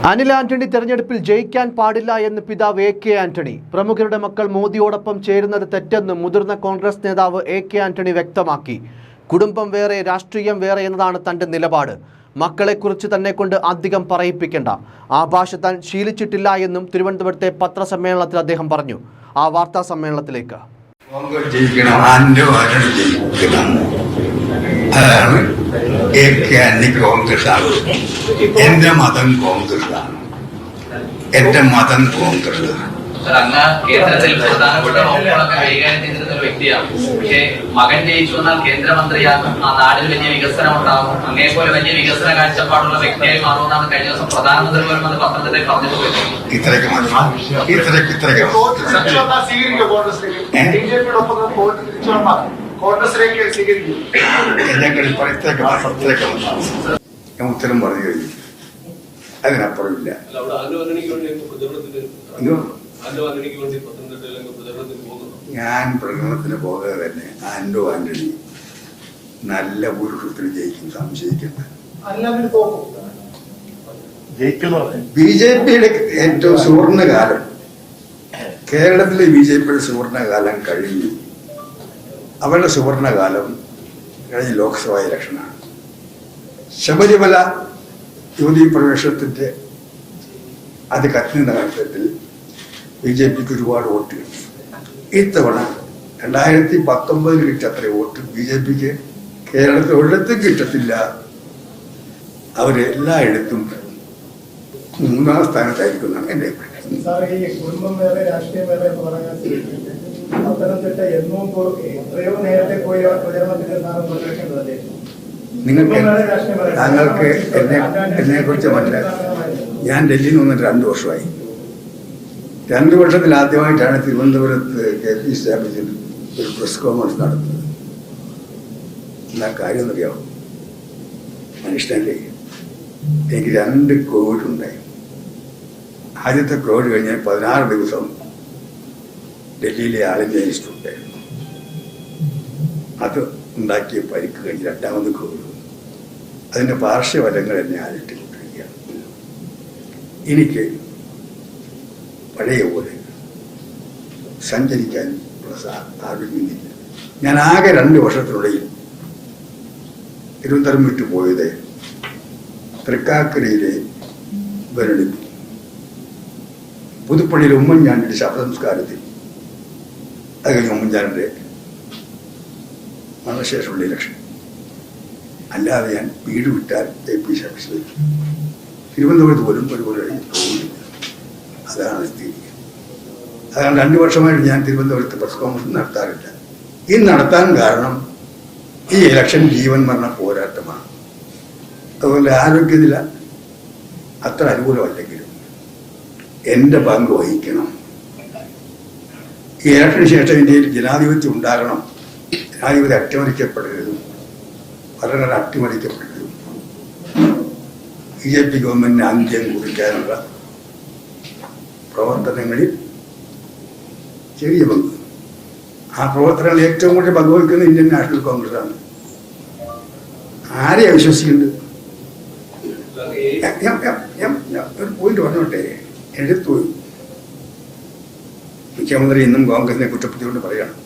അനിൽ ആന്റണി തെരഞ്ഞെടുപ്പിൽ ജയിക്കാൻ പാടില്ല എന്ന് പിതാവ് എ കെ ആന്റണി. പ്രമുഖരുടെ മക്കൾ മോദിയോടൊപ്പം ചേരുന്നത് തെറ്റെന്ന് മുതിർന്ന കോൺഗ്രസ് നേതാവ് എ കെ ആന്റണി വ്യക്തമാക്കി. കുടുംബം വേറെ, രാഷ്ട്രീയം വേറെ എന്നതാണ് തന്റെ നിലപാട്. മക്കളെക്കുറിച്ച് തന്നെ കൊണ്ട് അധികം പറയിപ്പിക്കേണ്ട. ആ ഭാഷ താൻ ശീലിച്ചിട്ടില്ല എന്നും തിരുവനന്തപുരത്തെ പത്രസമ്മേളനത്തിൽ അദ്ദേഹം പറഞ്ഞു. ആ വാർത്താ സമ്മേളനത്തിലേക്ക്. അതാണ് കോൺഗ്രസ് ആണ്. എന്റെ മതം കോൺഗ്രസ് ആണ്. എന്റെ മതം കോൺഗ്രസ് ആണ്. കേന്ദ്രത്തിൽ പ്രധാനപ്പെട്ട റോളുകളൊക്കെ കൈകാര്യം ചെയ്തിരുന്ന ഒരു വ്യക്തിയാണ്. പക്ഷേ മകൻ ജയിച്ചു വന്നാൽ കേന്ദ്രമന്ത്രിയാകും, ആ നാടിൽ വലിയ വികസനം ഉണ്ടാകും, അങ്ങേപോലെ വലിയ വികസന കാഴ്ചപ്പാടുള്ള വ്യക്തിയായി മാറുമെന്നാണ് കഴിഞ്ഞ ദിവസം പ്രധാനമന്ത്രി പോലും അത് പത്രത്തിൽ പറഞ്ഞിട്ട് പോയത്. ഇത്രയൊക്കെ ഞാൻ ഉത്തരം പറഞ്ഞു കഴിഞ്ഞു. അതിനപ്പുറമില്ല. ഞാൻ പ്രകടനത്തിന് പോകാതെ തന്നെ ആന്റോ ആന്റണി നല്ല ഭൂരിപക്ഷത്തിൽ ജയിക്കും, സംശയിക്കണ്ട. ബി ജെ പിയുടെ ഏറ്റവും സുവർണകാലം, കേരളത്തിലെ ബി ജെ പിയുടെ സുവർണകാലം കഴിഞ്ഞു. അവരുടെ സുവർണകാലം കഴിഞ്ഞ ലോക്സഭാ ഇലക്ഷനാണ്. ശബരിമല യുവതീ പ്രവേശനത്തിന്റെ അത് കത്തുന്ന കാലഘട്ടത്തിൽ ബി ജെ പിക്ക് ഒരുപാട് വോട്ട് കിട്ടി. ഇത്തവണ 2019 കിട്ടിയ അത്ര വോട്ട് ബി ജെ പിക്ക് കേരളത്തിൽ ഒരിടത്തും കിട്ടത്തില്ല. അവരെല്ലായിടത്തും 3ാം സ്ഥാനത്തായിരിക്കും എന്നാണ് എന്റെ അഭിപ്രായം. താങ്കൾക്ക് എന്നെ കുറിച്ച് മനസ്സിലാക്കി. ഞാൻ ഡൽഹിയിൽ വന്നിട്ട് 2 വർഷമായി. 2 വർഷത്തിൽ ആദ്യമായിട്ടാണ് തിരുവനന്തപുരത്ത് കെ പി സ്ഥാപിച്ചിട്ട് ഒരു പ്രസ് കോൺഫറൻസ് നടത്തുന്നത്. എന്നാ കാര്യം എന്നറിയാമോ? മനുഷ്യനല്ലേ, എനിക്ക് 2 കോവിഡ് ഉണ്ടായി. ആദ്യത്തെ കോവിഡ് കഴിഞ്ഞാൽ 16 ദിവസം ഡൽഹിയിലെ ആളിന്റെ ഇൻസ്റ്റിറ്റ്യൂട്ടായിരുന്നു. അത് ഉണ്ടാക്കിയ പരിക്ക് കഴിഞ്ഞ് 2ാമത് കോവിഡ്. അതിന്റെ പാർശ്വഫലങ്ങൾ എന്നെ അലട്ടിക്കൊണ്ടിരിക്കുകയാണ്. എനിക്ക് പഴയ പോലെ സഞ്ചരിക്കാൻ ആഗ്രഹിക്കുന്നില്ല. ഞാൻ ആകെ 2 വർഷത്തിനുള്ളിൽ തിരുവനന്തപുരം വിട്ടു പോയത് തൃക്കാക്കരയിലെ ഭരണി, പുതുപ്പള്ളിയിൽ ഉമ്മൻചാണ്ടിയുടെ ശവസംസ്കാരത്തിൽ, അത് കഴിഞ്ഞ് ഉമ്മൻചാണ്ടിയുടെ മരണശേഷമുള്ള ഇലക്ഷൻ. അല്ലാതെ ഞാൻ വീട് വിട്ടാൽ എ പി ഓഫീസിൽ വയ്ക്കും. തിരുവനന്തപുരത്ത് പോലും ഒരുപോലെ തോന്നില്ല. അതാണ് സ്ഥിതി. അതാണ് 2 വർഷമായിട്ട് ഞാൻ തിരുവനന്തപുരത്ത് പ്രസ് കോൺഫറൻസ് നടത്താറില്ല. ഈ നടത്താൻ കാരണം ഈ ഇലക്ഷൻ ജീവൻ മരണ പോരാട്ടമാണ്. അതുപോലെ ആരോഗ്യനില അത്ര അനുകൂലമല്ലെങ്കിലും എൻ്റെ പങ്ക് വഹിക്കണം. ഈ ഇലക്ഷന് ശേഷം ഇന്ത്യയിൽ ജനാധിപത്യം ഉണ്ടാകണം. ജനാധിപത്യം അട്ടിമറിക്കപ്പെടരുതും ഭരണഘടന അട്ടിമറിക്കപ്പെടരുതും ബി ജെ പി ഗവൺമെന്റിന് അന്ത്യം കുറിക്കാനുള്ള പ്രവർത്തനങ്ങളിൽ ചെറിയ പങ്ക്. ആ പ്രവർത്തനങ്ങൾ ഏറ്റവും കൂടുതൽ പങ്കുവയ്ക്കുന്നത് ഇന്ത്യൻ നാഷണൽ കോൺഗ്രസ് ആണ്. ആരെയാ വിശ്വസിക്കുന്നുണ്ട്? ഒരു പോയിന്റ് പറഞ്ഞോട്ടെ, എടുത്തുപോയി. മുഖ്യമന്ത്രി ഇന്നും കോൺഗ്രസിനെ കുറ്റപ്പെടുത്തിക്കൊണ്ട് പറയണം.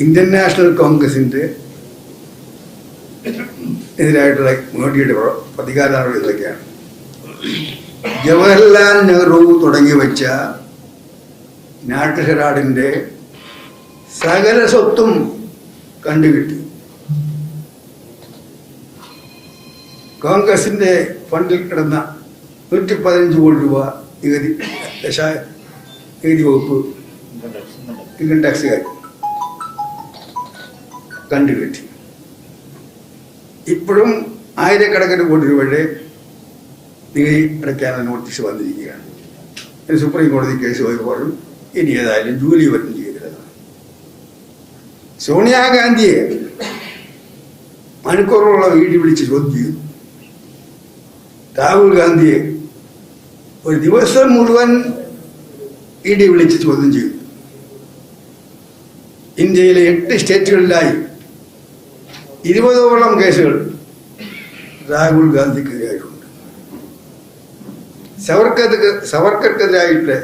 ഇന്ത്യൻ നാഷണൽ കോൺഗ്രസിന്റെ എതിരായിട്ടുള്ള മോഡിയുടെ പ്രതികാര നടപടികളൊക്കെയാണ്. ജവഹർലാൽ നെഹ്റു തുടങ്ങി വെച്ച നാഷണൽ ഹെറാൾഡിന്റെ സകല സ്വത്തും കണ്ടുകിട്ടി. കോൺഗ്രസിന്റെ ഫണ്ടിൽ കിടന്ന 115 കോടി രൂപ നികുതി വകുപ്പ് ഇൻകം ടാക്സുകാർ കണ്ടുകിട്ടി. ഇപ്പോഴും ആയിരക്കണക്കിന് കോടി രൂപയുടെ നികുതി അടയ്ക്കാനുള്ള നോട്ടീസ് വന്നിരിക്കുകയാണ്. സുപ്രീം കോടതി കേസ് പോയി പറഞ്ഞു ഇനി ഏതായാലും ജൂലൈ വരെ ചെയ്തിരുന്നതാണ്. സോണിയാഗാന്ധിയെ മണിക്കൂറുകളോളം വീട്ടിൽ വിളിച്ച് ചോദ്യം ചെയ്തു. രാഹുൽ ഗാന്ധിയെ ഒരു ദിവസം മുഴുവൻ ഇടി വിളിച്ച് ചോദ്യം ചെയ്തു. ഇന്ത്യയിലെ 8 സ്റ്റേറ്റുകളിലായി 20ഓളം കേസുകൾ രാഹുൽ ഗാന്ധിക്കെതിരായിട്ടുണ്ട്. സവർക്കർക്കെതിരായിട്ട്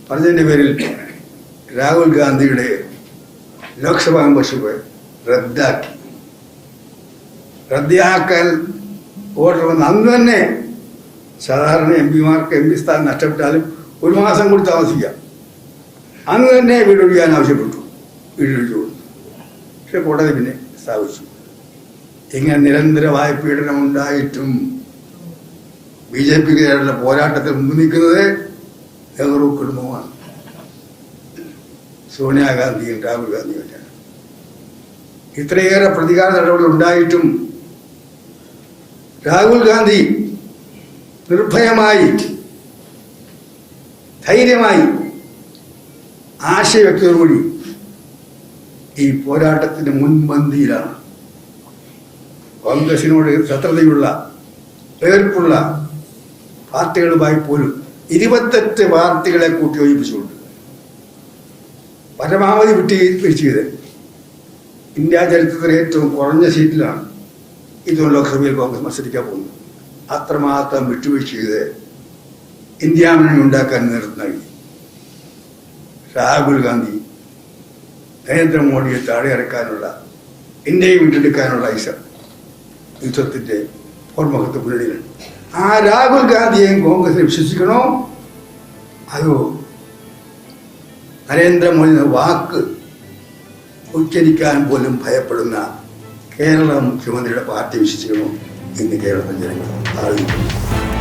പറഞ്ഞതിൻ്റെ പേരിൽ രാഹുൽ ഗാന്ധിയുടെ ലോക്സഭാ മെമ്പർഷിപ്പ് റദ്ദാക്കാൻ ഓർഡർ വന്ന് അന്ന് തന്നെ സാധാരണ എം പിമാർക്ക് എം പി സ്ഥാനം നഷ്ടപ്പെട്ടാലും 1 മാസം കൂടി താമസിക്കാം. അന്ന് തന്നെ വീടൊഴിയാൻ ആവശ്യപ്പെട്ടു, വീടൊഴിച്ചു കൊടുത്തു. പക്ഷെ കോടതി പിന്നെ സ്ഥാപിച്ചു. ഇങ്ങനെ നിരന്തരമായ പീഡനമുണ്ടായിട്ടും ബി ജെ പിക്കെതിരായിട്ടുള്ള പോരാട്ടത്തിൽ മുമ്പ് നിൽക്കുന്നത് നെഹ്റു കുടുംബമാണ്, സോണിയാഗാന്ധിയും രാഹുൽ ഗാന്ധിയും ഒക്കെയാണ്. ഇത്രയേറെ പ്രതികാര നടപടികൾ ഉണ്ടായിട്ടും രാഹുൽ ഗാന്ധി നിർഭയമായി ധൈര്യമായി ആശയവ്യക്തതയോടുകൂടി ഈ പോരാട്ടത്തിന്റെ മുൻപന്തിയിലാണ്. കോൺഗ്രസിനോട് ശത്രുതയുള്ള വേർപ്പുള്ള പാർട്ടികളുമായി പോലും 28 പാർട്ടികളെ കൂട്ടിയോജിപ്പിച്ചുകൊണ്ട് പരമാവധി വിട്ടുവീഴ്ച ചെയ്ത് ഇന്ത്യ ചരിത്രത്തിലെ ഏറ്റവും കുറഞ്ഞ സീറ്റിലാണ് ഇതും ലോക്സഭയിൽ കോൺഗ്രസ് മത്സരിക്കാൻ പോകുന്നത്. അത്രമാത്രം വിട്ടുവീഴ്ച ചെയ്ത് ഇന്ത്യ മുന്നണി ഉണ്ടാക്കാൻ നേതൃത്വം നൽകി. രാഹുൽ ഗാന്ധി നരേന്ദ്രമോദിയെ താഴെ ഇറക്കാനുള്ള, ഇന്ത്യയെ വീണ്ടെടുക്കാനുള്ള യുദ്ധത്തിന്റെ ഓർമ്മകത്ത് മുന്നണിയിലുണ്ട്. ആ രാഹുൽ ഗാന്ധിയെയും കോൺഗ്രസിനെ വിശ്വസിക്കണോ, അതോ നരേന്ദ്രമോദി വാക്ക് ഉച്ചരിക്കാൻ പോലും ഭയപ്പെടുന്ന കേരള മുഖ്യമന്ത്രിയുടെ പാർട്ടി വിശ്വസിക്കണോ എന്ന് കേരളത്തിലെ ജനങ്ങൾ ആലോചിക്കുന്നു.